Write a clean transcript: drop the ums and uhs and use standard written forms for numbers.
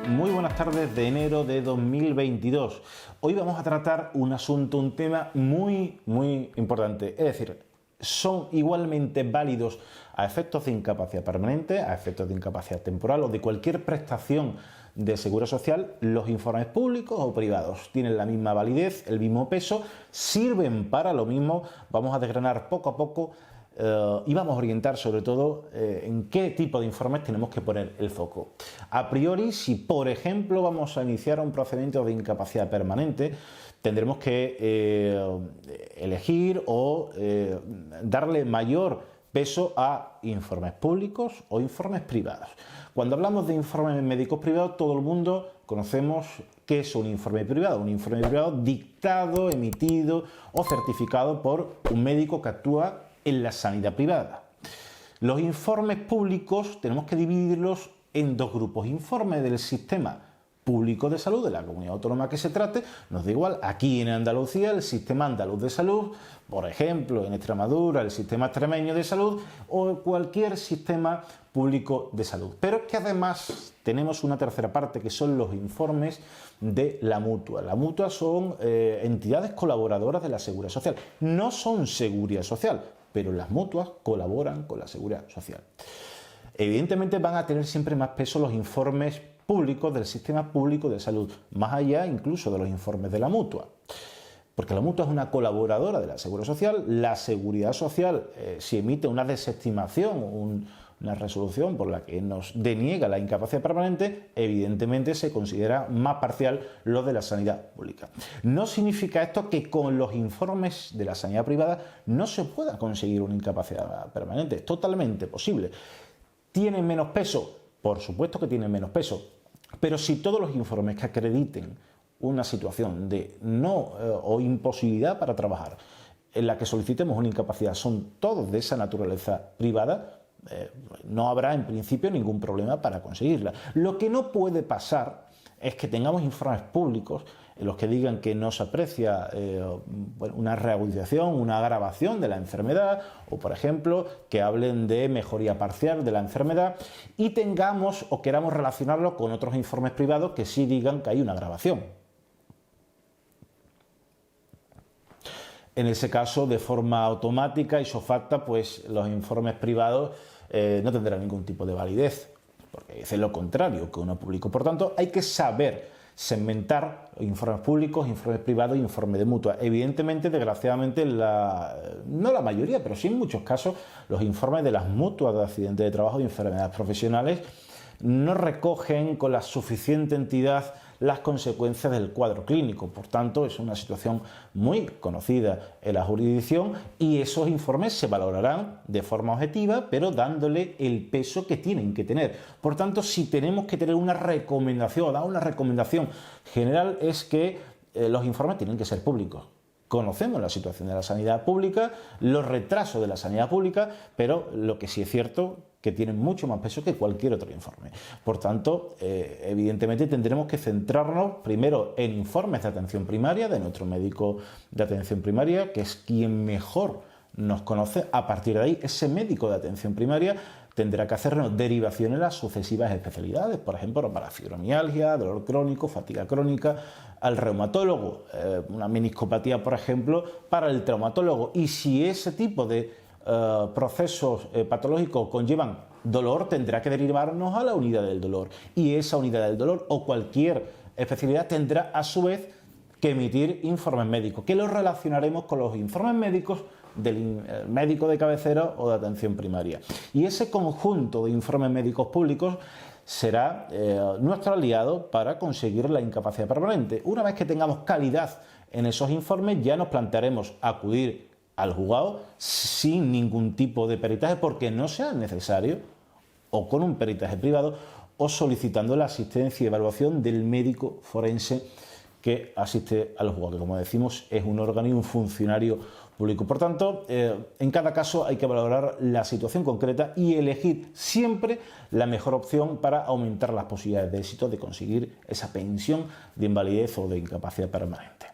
Muy buenas tardes de enero de 2022. Hoy vamos a tratar un asunto, un tema muy importante. Es decir, son igualmente válidos a efectos de incapacidad permanente, a efectos de incapacidad temporal o de cualquier prestación de seguridad social, los informes públicos o privados. Tienen la misma validez, el mismo peso, sirven para lo mismo. Vamos a desgranar poco a poco y vamos a orientar sobre todo en qué tipo de informes tenemos que poner el foco. A priori, si por ejemplo vamos a iniciar un procedimiento de incapacidad permanente, tendremos que elegir o darle mayor peso a informes públicos o informes privados. Cuando hablamos de informes médicos privados, todo el mundo conocemos qué es un informe privado. Un informe privado dictado, emitido o certificado por un médico que actúa en la sanidad privada. Los informes públicos tenemos que dividirlos en dos grupos. Informes del sistema público de salud de la comunidad autónoma que se trate, nos da igual, aquí en Andalucía el sistema andaluz de salud, por ejemplo en Extremadura el sistema extremeño de salud o cualquier sistema público de salud. Pero es que además tenemos una tercera parte que son los informes de la mutua. La mutua son entidades colaboradoras de la seguridad social, no son seguridad social, pero las mutuas colaboran con la seguridad social. Evidentemente van a tener siempre más peso los informes públicos del sistema público de salud, más allá incluso de los informes de la mutua. Porque la mutua es una colaboradora de la seguridad social. La seguridad social, si emite una desestimación, una resolución por la que nos deniega la incapacidad permanente, evidentemente se considera más parcial lo de la sanidad pública. No significa esto que con los informes de la sanidad privada no se pueda conseguir una incapacidad permanente. Es totalmente posible. ¿Tienen menos peso? Por supuesto que tienen menos peso. Pero si todos los informes que acrediten una situación de no o imposibilidad para trabajar en la que solicitemos una incapacidad son todos de esa naturaleza privada, no habrá en principio ningún problema para conseguirla. Lo que no puede pasar es que tengamos informes públicos en los que digan que no se aprecia una reagudización, una agravación de la enfermedad o, por ejemplo, que hablen de mejoría parcial de la enfermedad y tengamos o queramos relacionarlo con otros informes privados que sí digan que hay una agravación. En ese caso, de forma automática y sofacta, pues los informes privados no tendrán ningún tipo de validez, porque es lo contrario que uno público. Por tanto, hay que saber segmentar informes públicos, informes privados e informes de mutua. Evidentemente, desgraciadamente, no la mayoría, pero sí en muchos casos, los informes de las mutuas de accidentes de trabajo y enfermedades profesionales no recogen con la suficiente entidad las consecuencias del cuadro clínico. Por tanto, es una situación muy conocida en la jurisdicción y esos informes se valorarán de forma objetiva, pero dándole el peso que tienen que tener. Por tanto, si tenemos que tener una recomendación, dar una recomendación general, es que los informes tienen que ser públicos. Conocemos la situación de la sanidad pública, los retrasos de la sanidad pública, pero lo que sí es cierto que tienen mucho más peso que cualquier otro informe. Por tanto, evidentemente tendremos que centrarnos primero en informes de atención primaria de nuestro médico de atención primaria, que es quien mejor nos conoce. A partir de ahí, ese médico de atención primaria tendrá que hacernos derivaciones en las sucesivas especialidades, por ejemplo, para fibromialgia, dolor crónico, fatiga crónica, al reumatólogo, una meniscopatía, por ejemplo, para el traumatólogo. Y si ese tipo de procesos patológicos conllevan dolor, tendrá que derivarnos a la unidad del dolor. Y esa unidad del dolor o cualquier especialidad tendrá a su vez que emitir informes médicos, que los relacionaremos con los informes médicos del médico de cabecera o de atención primaria. Y ese conjunto de informes médicos públicos será nuestro aliado para conseguir la incapacidad permanente. Una vez que tengamos calidad en esos informes, ya nos plantearemos acudir al juzgado sin ningún tipo de peritaje porque no sea necesario, o con un peritaje privado, o solicitando la asistencia y evaluación del médico forense que asiste al juzgado, que como decimos es un órgano y un funcionario público. Por tanto, en cada caso hay que valorar la situación concreta y elegir siempre la mejor opción para aumentar las posibilidades de éxito de conseguir esa pensión de invalidez o de incapacidad permanente.